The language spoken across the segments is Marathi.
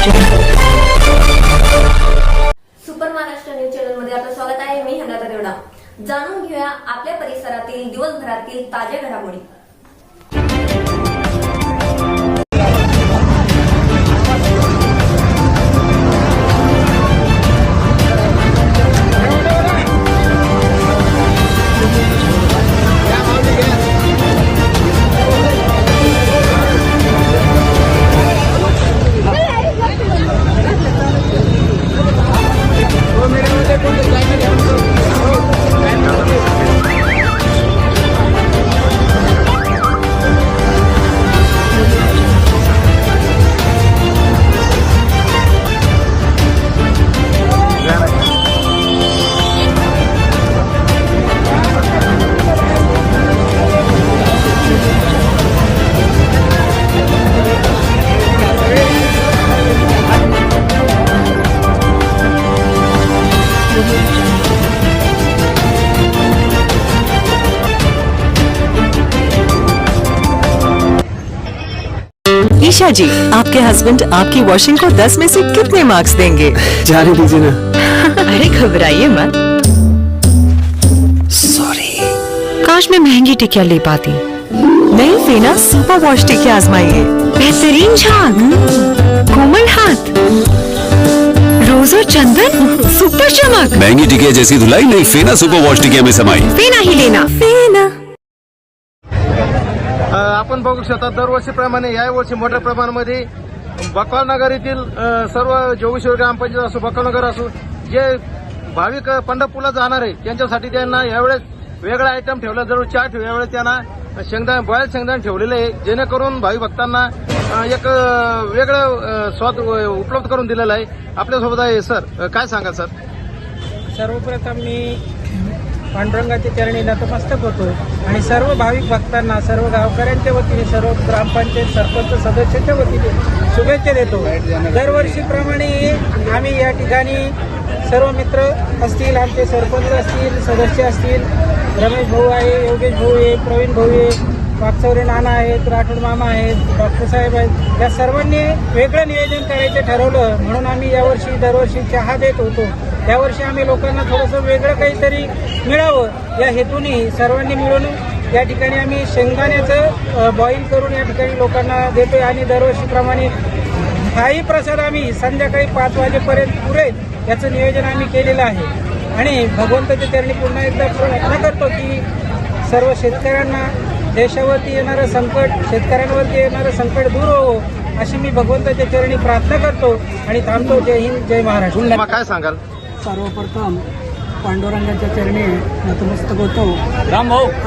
सुपर महाराष्ट्र न्यूज चॅनल मध्ये आपलं स्वागत आहे। मी हनाता देवडा। जाणून घेऊया आपल्या परिसरातील दिवसभरातील ताज्या घडामोडी। ईशा जी, आपके हस्बैंड आपकी वॉशिंग को 10 में से कितने मार्क्स देंगे? जाने दीजिए ना। अरे घबराइए मत। सॉरी। काश मैं महंगी टिकिया ले पाती। नई फेना सुपर वॉश टिकिया आजमाइए। बेहतरीन झाग, कोमल हाथ, रोज और चंदन, सुपर चमक। महंगी टिकिया जैसी धुलाई नहीं फेना सुपर वॉश टिकिया में समाई। फेना ही लेना। फेना। आपण बघू शकता दरवर्षीप्रमाणे यावर्षी मोठ्या प्रमाणामध्ये बकालनगर येथील सर्व जोगेश्वर ग्रामपंचायत असो बकालनगर असो जे भाविक पंढरपूरला जाणार आहे त्यांच्यासाठी त्यांना यावेळेस वेगळा आयटम ठेवला जरूर चहा ठेवला यावेळेस त्यांना शेंगदाणे बॉयल शेंगदाणे ठेवलेले आहे जेणेकरून भाविक भक्तांना एक वेगळं स्वाद उपलब्ध करून दिलेला आहे। आपल्यासोबत आहे सर, काय सांगा सर? सर्वप्रथम मी पांडुरंगाच्या चरणी नतमस्तक होतो आणि सर्व भाविक भक्तांना सर्व गावकऱ्यांच्या वतीने सर्व ग्रामपंचायत सरपंच सदस्याच्या वतीने शुभेच्छा देतो। दरवर्षीप्रमाणे आम्ही या ठिकाणी सर्व मित्र असतील, आमचे सरपंच असतील, सदस्य असतील, रमेश भाऊ आहे, योगेश भाऊ आहे, प्रवीण भाऊ आहे, वागचौरे नाना आहेत, राठोड मामा आहेत, डॉक्टर साहेब आहेत, या सर्वांनी वेगळं नियोजन करायचं ठरवलं म्हणून आम्ही यावर्षी दरवर्षी चहा देत होतो। यावर्षी आम्ही लोकांना थोडंसं वेगळं काहीतरी मिळावं या हेतूने सर्वांनी मिळून या ठिकाणी आम्ही शेंगदाण्याचं बॉईल करून या ठिकाणी लोकांना देतोय आणि दरवर्षीप्रमाणे हाही प्रसाद आम्ही संध्याकाळी 5 वाजेपर्यंत पुरेल याचं नियोजन आम्ही केलेलं आहे आणि भगवंताच्या चरणी पुन्हा एकदा प्रार्थना करतो की सर्व शेतकऱ्यांना देशावरती येणारं संकट, शेतकऱ्यांवरती येणारं संकट दूर होवो अशी मी भगवंताच्या चरणी प्रार्थना करतो आणि थांबतो। जय हिंद, जय महाराष्ट्र। काय सांगाल? सर्वप्रथम पांडुरंगाच्या चरणी नतमस्तक होतो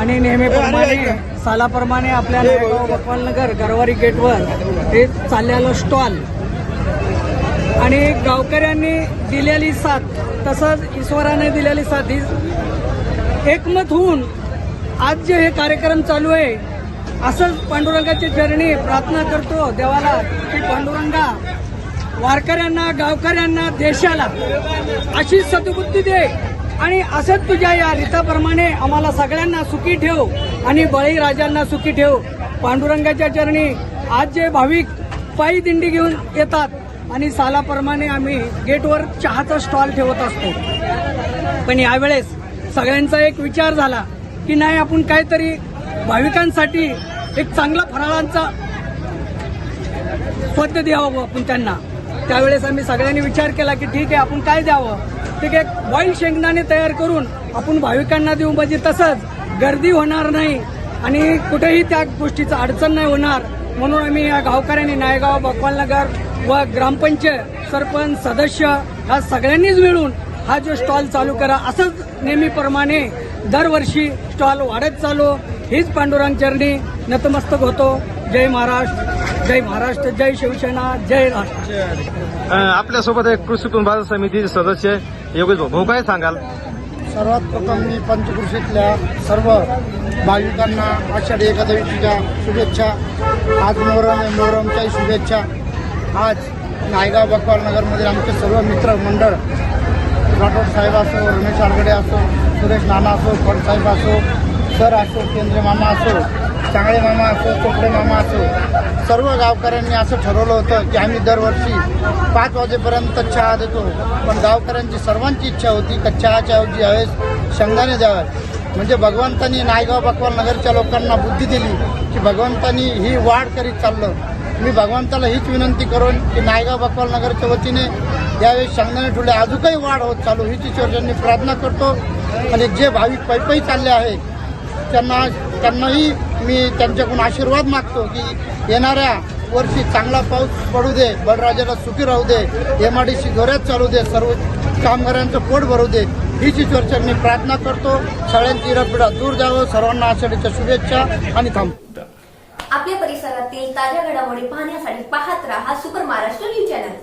आणि नेहमीप्रमाणे सालाप्रमाणे आपल्या नायगाव बकवालनगर गरवारी गेटवर हे चाललेलं स्टॉल आणि गावकऱ्यांनी दिलेली साथ तसंच ईश्वराने दिलेली साथ ही एकमत होऊन आज जे हे कार्यक्रम चालू आहे असंच पांडुरंगाच्या चरणी प्रार्थना करतो देवाला की पांडुरंगा वारकऱ्यांना, गावकऱ्यांना, देशाला अशी सद्बुद्धी दे आणि असंच तुझ्या या रीताप्रमाणे आम्हाला सगळ्यांना सुखी ठेव आणि बळीराजांना सुखी ठेव। पांडुरंगाच्या चरणी आज जे भाविक पायी दिंडी घेऊन येतात आणि सालाप्रमाणे आम्ही गेटवर चहाचा स्टॉल ठेवत असतो, पण यावेळेस सगळ्यांचा एक विचार झाला की नाही आपण काहीतरी भाविकांसाठी एक चांगला फराळांचा पद्धत द्यावं आपण त्यांना। त्यावेळेस आम्ही सगळ्यांनी विचार केला की ठीक आहे आपण काय द्यावं, ठीक आहे बॉईल शेंगदाणे तयार करून आपण भाविकांना देऊ म्हणजे तसंच गर्दी होणार नाही आणि कुठेही त्या गोष्टीचं अडचण नाही होणार म्हणून आम्ही या गावकऱ्यांनी नायगाव बकवालनगर व ग्रामपंचायत सरपंच सदस्य ह्या सगळ्यांनीच मिळून हा जो स्टॉल चालू करा असंच नेहमीप्रमाणे दरवर्षी स्टॉल वाढत चालू हीच पांडुरंग चरणी नतमस्तक होतो। जय महाराष्ट्र, जय महाराष्ट्र, जय शिवसेना, जय राष्ट्र। आपल्यासोबत एक कृषी उत्पन्न बाजार समितीचे सदस्य योगेश भाऊ, काय सांगाल? सर्वात प्रथम मी पंचकृषीतल्या सर्व भाविकांना आषाढी एकादशीच्या शुभेच्छा। आज मोहरम आहे, मोहरमच्याही शुभेच्छा। आज नायगाव बकवालनगरमध्ये आमचे सर्व मित्र मंडळ राठोड साहेब असो, रमेश आडगडे असो, सुरेश नाना असो, फडसाहेब असो, सर असो, केंद्रे मामा असो, चांगळे मामा असो चोपडे मामा असो सर्व गावकऱ्यांनी असं ठरवलं होतं की आम्ही दरवर्षी 5 वाजेपर्यंत चहा देतो. पण गावकऱ्यांची सर्वांची इच्छा होती की चहाच्या ऐवजी यावेळेस शेंगदाणे द्यावे. म्हणजे भगवंतांनी नायगाव बकवाल नगरच्या लोकांना बुद्धी दिली की भगवंतांनी ही वाढ करीत चाललं. मी भगवंताला हीच विनंती करून की नायगाव बकवाल नगरच्या वतीने यावेळी शेंगदाणे ठुले अजूनही वाढ होत चालू हीच ईश्वरांनी प्रार्थना करतो. आणि जे भाविक पैपई चालले आहेत त्यांनाही मी त्यांच्याकडून आशीर्वाद मागतो की येणाऱ्या वर्षी चांगला पाऊस पडू दे, बळराजाला सुखी राहू दे, MIDC जोरात चालू दे, सर्व कामगारांचं पोट भरू दे हीच ईश्वरचरणी प्रार्थना करतो. सगळ्यांची इरापिडा दूर जावं. सर्वांना आषाढीच्या शुभेच्छा आणि थांबतो. आपल्या परिसरातील ताज्या घडामोडी पाहण्यासाठी पाहत राहा सुपर महाराष्ट्र न्यूज चॅनल.